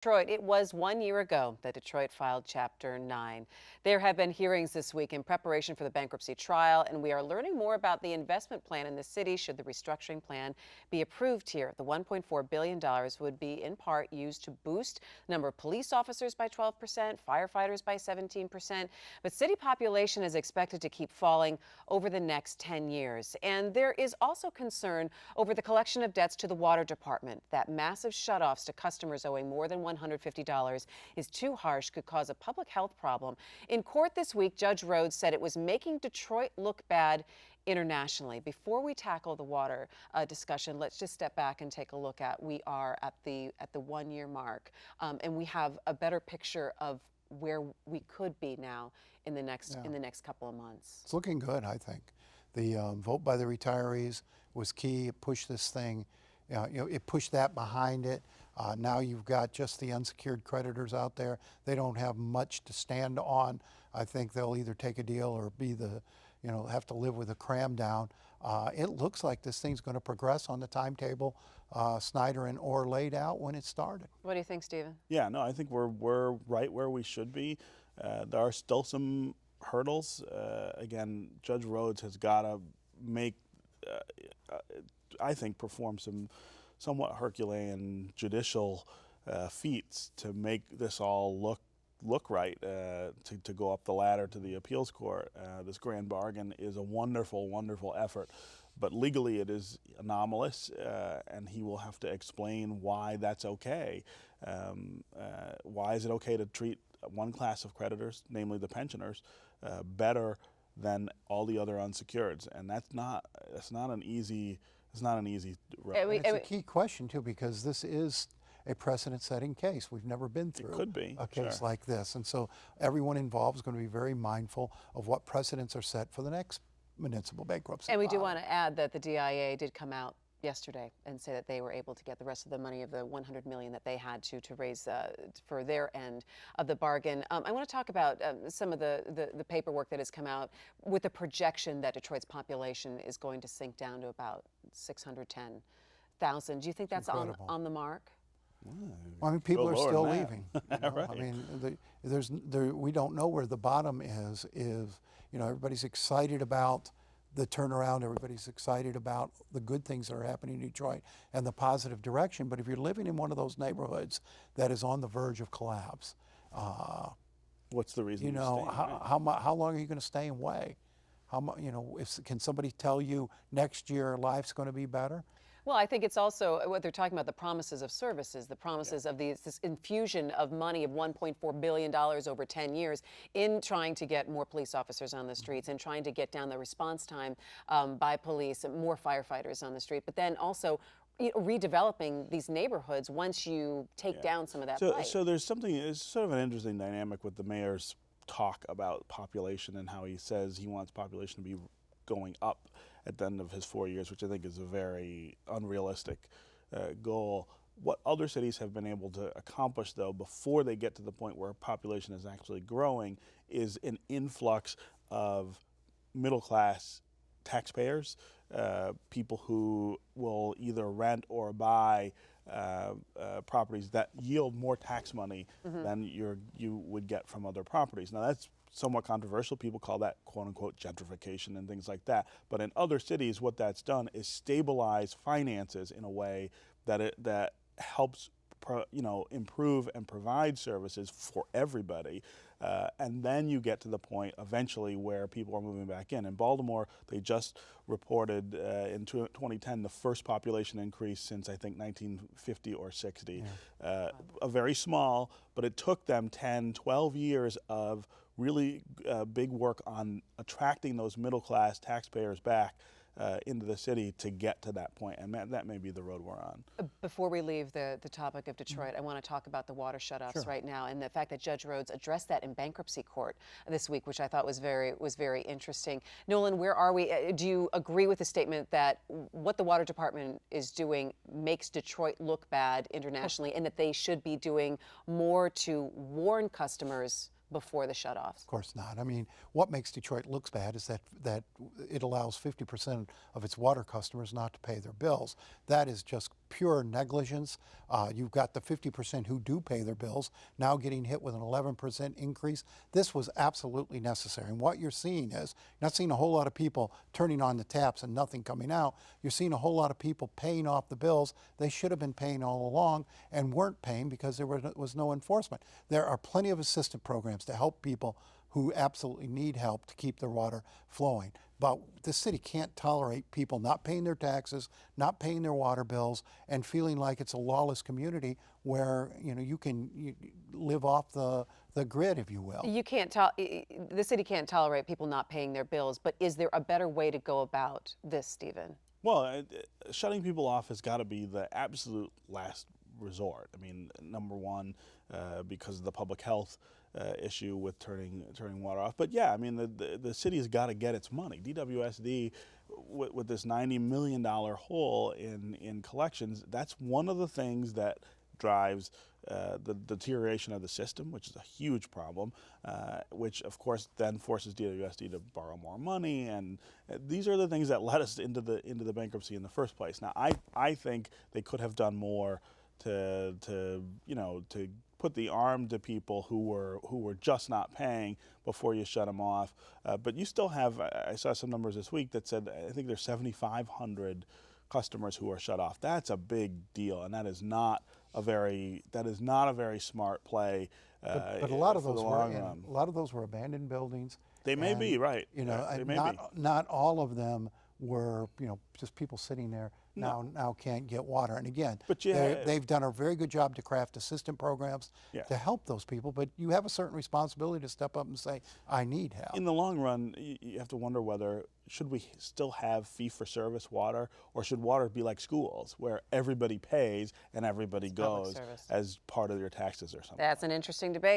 Detroit, it was 1 year ago that Detroit filed Chapter 9. There have been hearings this week in preparation for the bankruptcy trial, and we are learning more about the investment plan in the city should the restructuring plan be approved here. The $1.4 billion would be in part used to boost the number of police officers by 12%, firefighters by 17%, but city population is expected to keep falling over the next 10 years. And there is also concern over the collection of debts to the water department. That massive shutoffs to customers owing more than $150 is too harsh, could cause a public health problem. In court this week, Judge Rhodes said it was making Detroit look bad internationally. Before we tackle the water discussion, let's just step back and take a look at, we are at the 1 year mark, and we have a better picture of where we could be now in the next couple of months. It's looking good, I think. The vote by the retirees was key. It pushed this thing, it pushed that behind it. Now you've got just the unsecured creditors out there. They don't have much to stand on. I think they'll either take a deal or be the, have to live with a cram down. It looks like this thing's going to progress on the timetable Snyder and Orr laid out when it started. What do you think, Stephen? Yeah, no, I think we're right where we should be. There are still some hurdles. Again, Judge Rhodes has got to make, I think, perform some somewhat Herculean judicial feats to make this all look right, to go up the ladder to the appeals court. This grand bargain is a wonderful, wonderful effort, but legally it is anomalous, and he will have to explain why that's okay. Why is it okay to treat one class of creditors, namely the pensioners, better than all the other unsecureds? And that's not an easy. It's not an easy road. It's a key question, too, because this is a precedent-setting case. We've never been through a case like this. And so everyone involved is going to be very mindful of what precedents are set for the next municipal bankruptcy. And we do want to add that the DIA did come out yesterday and say that they were able to get the rest of the money of the $100 million that they had to raise for their end of the bargain. I want to talk about some of the paperwork that has come out with the projection that Detroit's population is going to sink down to about 610,000. Do you think that's on the mark? Well, I mean, people are still leaving. Right. I mean, we don't know where the bottom is. Everybody's excited about the turnaround. Everybody's excited about the good things that are happening in Detroit and the positive direction. But if you're living in one of those neighborhoods that is on the verge of collapse, what's the reason? How long are you going to stay away? Can somebody tell you next year life's going to be better? Well, I think it's also what they're talking about, the promises of services, the promises of this infusion of money of $1.4 billion over 10 years in trying to get more police officers on the streets and trying to get down the response time by police, and more firefighters on the street, but then also redeveloping these neighborhoods once you take down some of that blight. So there's something, it's sort of an interesting dynamic with the mayor's talk about population and how he says he wants population to be going up at the end of his 4 years, which I think is a very unrealistic goal. What other cities have been able to accomplish, though, before they get to the point where population is actually growing, is an influx of middle-class taxpayers, people who will either rent or buy properties that yield more tax money than you would get from other properties. Now, that's somewhat controversial. People call that quote-unquote gentrification and things like that. But in other cities, what that's done is stabilize finances in a way that helps improve and provide services for everybody. And then you get to the point eventually where people are moving back in. In Baltimore, they just reported in 2010 the first population increase since, I think, 1950 or 60. A very small, but it took them 10, 12 years of really big work on attracting those middle-class taxpayers back into the city to get to that point, and that may be the road we're on. Before we leave the topic of Detroit, I want to talk about the water shutoffs right now, and the fact that Judge Rhodes addressed that in bankruptcy court this week, which I thought was very interesting. Nolan, where are we? Do you agree with the statement that what the water department is doing makes Detroit look bad internationally, and that they should be doing more to warn customers before the shutoffs? Of course not. I mean, what makes Detroit look bad is that it allows 50% of its water customers not to pay their bills. That is just pure negligence. You've got the 50% who do pay their bills now getting hit with an 11% increase. This was absolutely necessary. And what you're seeing is, you're not seeing a whole lot of people turning on the taps and nothing coming out. You're seeing a whole lot of people paying off the bills they should have been paying all along and weren't paying because there was no enforcement. There are plenty of assistance programs to help people who absolutely need help to keep their water flowing. But the city can't tolerate people not paying their taxes, not paying their water bills, and feeling like it's a lawless community where you can live off the grid, if you will. You can't the city can't tolerate people not paying their bills, but is there a better way to go about this, Stephen? Well, shutting people off has got to be the absolute last resort. I mean, number one, because of the public health issue with turning water off. But yeah, I mean, the city has got to get its money. DWSD, with this $90 million hole in collections, that's one of the things that drives the deterioration of the system, which is a huge problem, which of course then forces DWSD to borrow more money, and these are the things that led us into the bankruptcy in the first place. Now, I think they could have done more to put the arm to people who were just not paying before you shut them off. But you still have, I saw some numbers this week that said, I think there's 7,500 customers who are shut off. That's a big deal, and that is not a very smart play. But a lot of those were abandoned buildings. They may be right. Not all of them were just people sitting there now can't get water. And again, but they've done a very good job to craft assistance programs to help those people. But you have a certain responsibility to step up and say, I need help. In the long run, you have to wonder whether should we still have fee-for-service water, or should water be like schools where everybody pays and everybody goes as part of their taxes or something. That's an interesting debate.